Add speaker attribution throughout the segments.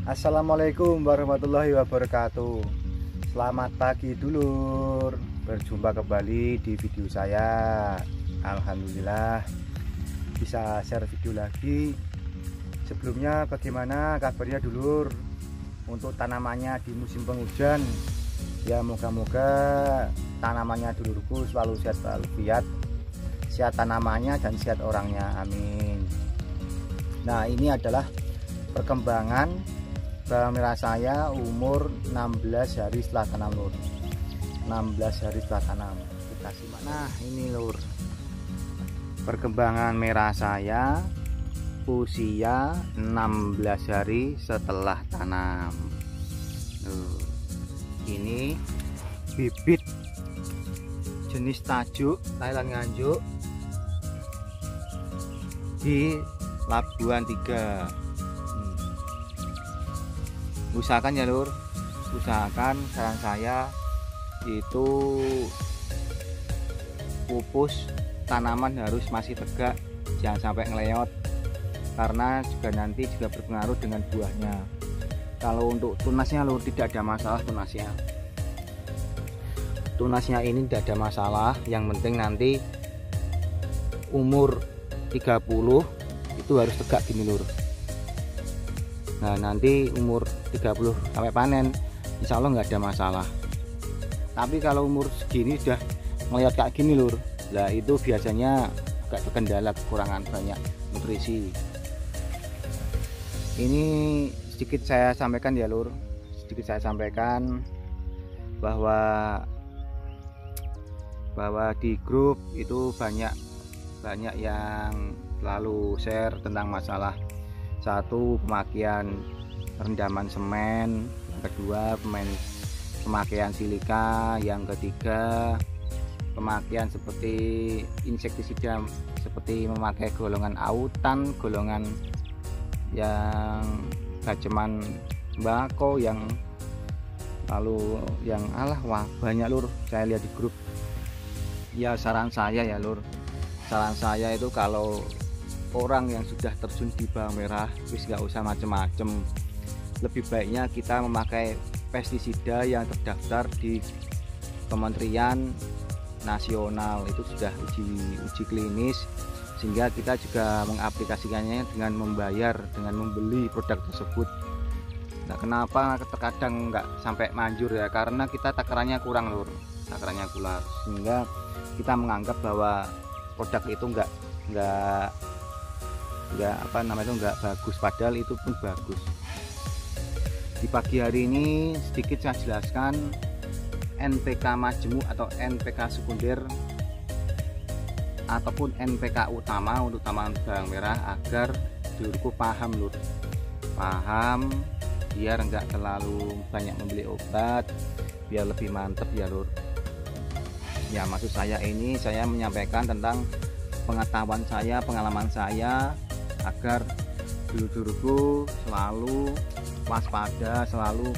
Speaker 1: Assalamualaikum warahmatullahi wabarakatuh. Selamat pagi dulur. Berjumpa kembali di video saya. Alhamdulillah bisa share video lagi. Sebelumnya bagaimana kabarnya dulur untuk tanamannya di musim penghujan? Ya moga-moga tanamannya dulurku selalu sehat walafiat. Sehat tanamannya dan sehat orangnya, amin. Nah, ini adalah perkembangan bawang merah saya umur 16 hari setelah tanam lur. 16 hari setelah tanam. Kita simak. Nah, ini lur. Perkembangan merah saya usia 16 hari setelah tanam. Ini bibit jenis tajuk Thailand Nganjuk di Labuan 3. Usahakan ya lur, usahakan saran saya itu pupus tanaman harus masih tegak, jangan sampai ngeleot, karena juga nanti juga berpengaruh dengan buahnya. Kalau untuk tunasnya lur tidak ada masalah, tunasnya ini tidak ada masalah, yang penting nanti umur 30 itu harus tegak gini lur. Nah, nanti umur 30 sampai panen insya Allah nggak ada masalah. Tapi kalau umur segini sudah ngeliat kayak gini lur, lah itu biasanya agak terkendala kekurangan banyak nutrisi. Ini sedikit saya sampaikan ya lur, bahwa di grup itu banyak yang selalu share tentang masalah satu, pemakaian rendaman semen, yang kedua pemakaian silika, yang ketiga pemakaian seperti insektisida seperti memakai golongan autan, golongan yang gaceman tembakau, yang lalu yang wah banyak lur saya lihat di grup. Ya saran saya ya lur, saran saya itu kalau orang yang sudah terjun di bawang merah wis nggak usah macem-macem, lebih baiknya kita memakai pestisida yang terdaftar di Kementerian Nasional, itu sudah uji klinis, sehingga kita juga mengaplikasikannya dengan membayar, dengan membeli produk tersebut. Nah, kenapa terkadang nggak sampai manjur ya, karena kita takarannya kurang lur, sehingga kita menganggap bahwa produk itu nggak bagus, padahal itu pun bagus. Di pagi hari ini sedikit saya jelaskan NPK majemuk atau NPK sekunder ataupun NPK utama untuk tanaman bawang merah, agar dulurku paham lur, biar enggak terlalu banyak membeli obat, biar lebih mantep ya lur. Ya maksud saya ini saya menyampaikan tentang pengetahuan saya, pengalaman saya, agar dulur-dulurku selalu waspada, selalu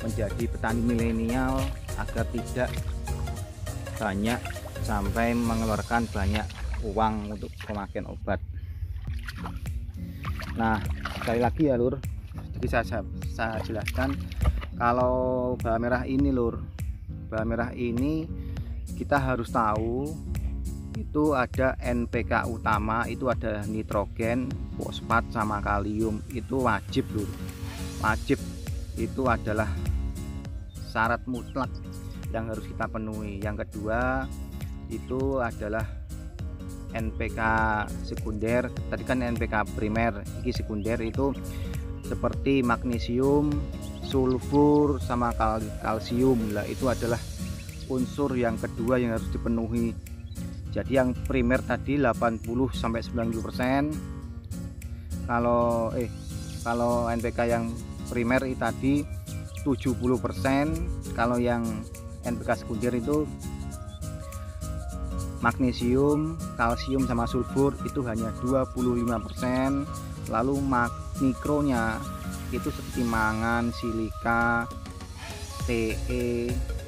Speaker 1: menjadi petani milenial, agar tidak banyak sampai mengeluarkan banyak uang untuk pemakaian obat. Nah, sekali lagi ya lur, jadi saya jelaskan kalau bawang merah ini lur, bawang merah ini kita harus tahu itu ada NPK utama, itu ada nitrogen, fosfat sama kalium, itu wajib lur, wajib, itu adalah syarat mutlak yang harus kita penuhi. Yang kedua itu adalah NPK sekunder, tadi kan NPK primer, ini sekunder itu seperti magnesium, sulfur sama kalsium. Lah itu adalah unsur yang kedua yang harus dipenuhi. Jadi yang primer tadi 80-90%. Kalau NPK yang primer tadi 70%. Kalau yang NPK sekunder itu magnesium, kalsium sama sulfur itu hanya 25%. Lalu mikronya itu seperti mangan, silika, Te,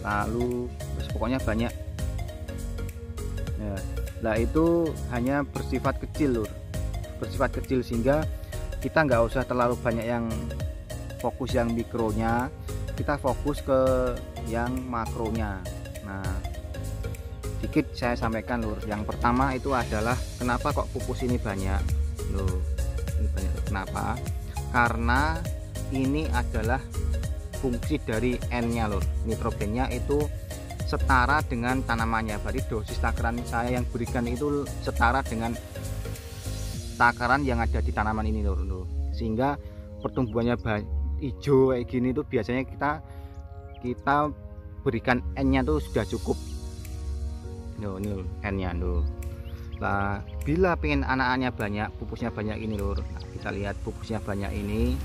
Speaker 1: lalu pokoknya banyak. Nah itu hanya bersifat kecil lur, sehingga kita nggak usah terlalu banyak yang fokus yang mikronya, kita fokus ke yang makronya. Nah, sedikit saya sampaikan lur. Yang pertama itu adalah kenapa kok pupus ini banyak loh, ini banyak. Kenapa? Karena ini adalah fungsi dari N-nya lur. Nitrogennya itu setara dengan tanamannya. Berarti dosis takaran saya yang berikan itu setara dengan takaran yang ada di tanaman ini lur. Sehingga pertumbuhannya hijau kayak gini tuh biasanya kita berikan N-nya tuh sudah cukup. Ini N-nya tuh. Nah, bila pengen anak-anaknya banyak, pupusnya banyak ini lur. Nah, kita lihat pupusnya banyak ini.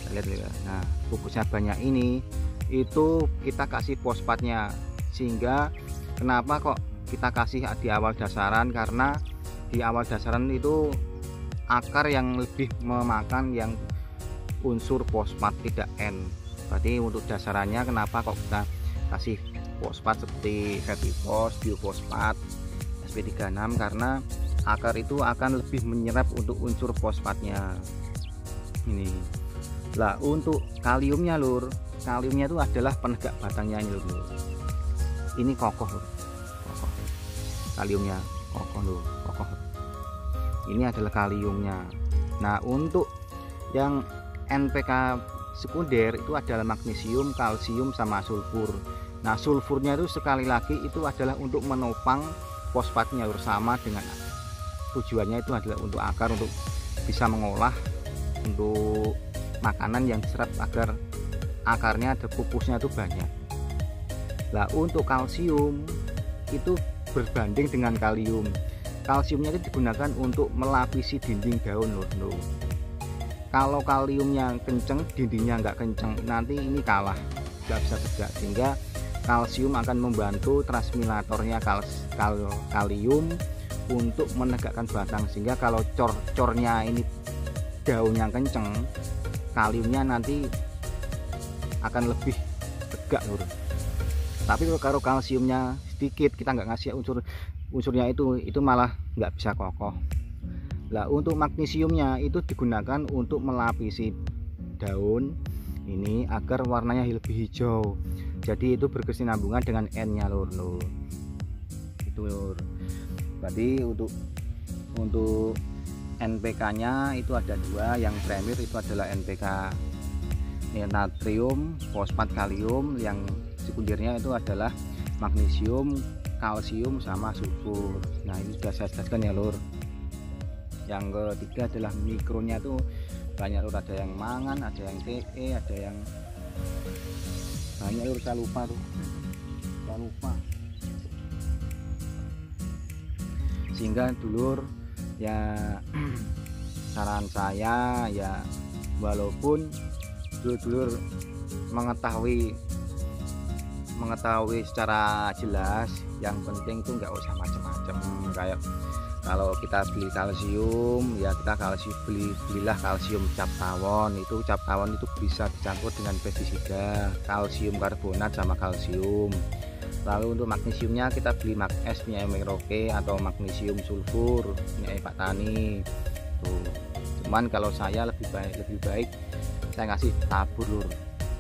Speaker 1: Kita lihat. Nah, pupusnya banyak ini itu kita kasih fosfatnya. Sehingga kenapa kok kita kasih di awal dasaran? Karena di awal dasaran itu akar yang lebih memakan yang unsur fosfat, tidak N. Berarti untuk dasarannya kenapa kok kita kasih fosfat seperti Vertifos, biofosfat, SP36, karena akar itu akan lebih menyerap untuk unsur fosfatnya. Ini. Lah untuk kaliumnya lur, kaliumnya itu adalah penegak batangnya ini lur. Ini kokoh lur. Kokoh. Kaliumnya kokoh lur, kokoh. Ini adalah kaliumnya. Nah, untuk yang NPK sekunder itu adalah magnesium, kalsium, sama sulfur. Nah, sulfurnya itu sekali lagi itu adalah untuk menopang fosfatnya lur, sama dengan tujuannya itu adalah untuk akar, untuk bisa mengolah untuk makanan yang diserap agar akarnya ada pupusnya itu banyak. Nah, untuk kalsium itu berbanding dengan kalium. Kalsiumnya itu digunakan untuk melapisi dinding daun lur. Kalau kaliumnya kenceng, dindingnya nggak kenceng, nanti ini kalah, nggak bisa tegak. Sehingga kalsium akan membantu transminatornya kalium untuk menegakkan batang. Sehingga kalau cornya ini daunnya kenceng, kaliumnya nanti akan lebih tegak lur. Tapi kalau kalsiumnya sedikit, kita nggak ngasih unsurnya itu malah nggak bisa kokoh. Lah untuk magnesiumnya itu digunakan untuk melapisi daun ini agar warnanya lebih hijau. Jadi itu berkesinambungan dengan N-nya lur. Itu lur. Berarti untuk NPK-nya itu ada dua. Yang premier itu adalah NPK natrium, fosfat, kalium. Yang sekundernya itu adalah magnesium, kalsium, sama sulfur. Nah, ini sudah saya jelaskan ya lur. Yang ketiga adalah mikronya itu banyak lur, ada yang mangan, ada yang TE, ada yang banyak lur, saya lupa. Sehingga dulur ya, saran saya ya, walaupun dulur mengetahui secara jelas, yang penting tuh nggak usah macam-macam. Kayak kalau kita beli kalsium ya, kita belilah kalsium cap tawon. Itu cap tawon itu bisa dicampur dengan pestisida, kalsium karbonat sama kalsium. Lalu untuk magnesiumnya kita beli Mag-S punya Merauke atau magnesium sulfur punya Pak Tani tuh. Cuman kalau saya lebih baik saya kasih tabur lur,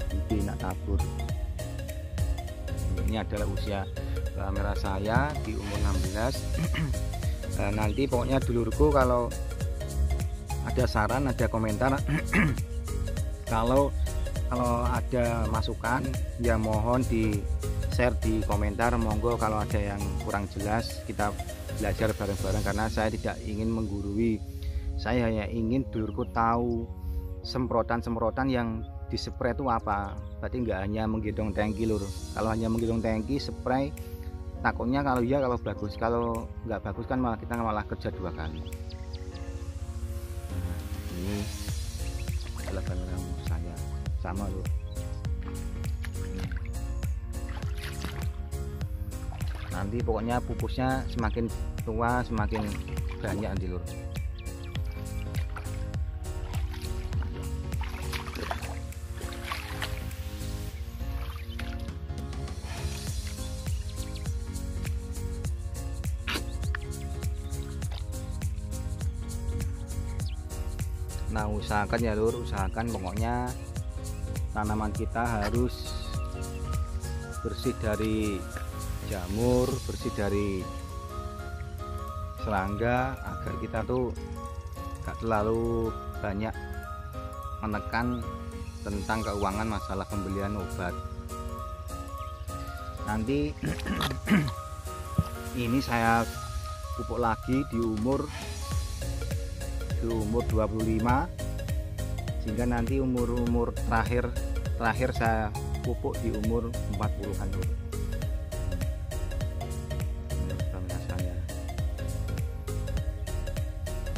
Speaker 1: lebih enak tabur. Ini adalah usia merah saya di umur 16. Nanti pokoknya dulurku kalau ada saran, ada komentar kalau ada masukan ya mohon di share di komentar, monggo. Kalau ada yang kurang jelas kita belajar bareng-bareng, karena saya tidak ingin menggurui, saya hanya ingin dulurku tahu semprotan yang dispray itu apa. Berarti nggak hanya menggendong tangki lur. Kalau hanya menggendong tangki spray, takutnya kalau bagus, kalau nggak bagus kan kita malah kerja dua kali. Nah, ini adalah bahan saya sama lur. Nanti pokoknya pupusnya semakin tua semakin banyak nanti lur. Nah usahakan ya lur, usahakan pokoknya tanaman kita harus bersih dari jamur, bersih dari serangga, agar kita tuh gak terlalu banyak menekan tentang keuangan masalah pembelian obat. Nanti ini saya pupuk lagi di umur 25, sehingga nanti umur terakhir saya pupuk di umur 40-an dulu.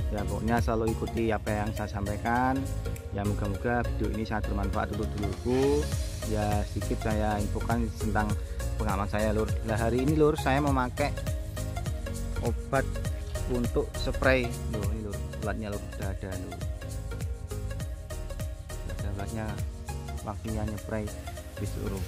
Speaker 1: Ya pokoknya selalu ikuti apa yang saya sampaikan. Ya moga-moga video ini sangat bermanfaat untuk dulurku. Ya sedikit saya infokan tentang pengalaman saya lur. Nah hari ini lur saya memakai obat untuk spray. Loh ini lur, ulatnya lur, udah ada lur. Ada ulatnya, waktunya nyepray di seluruh.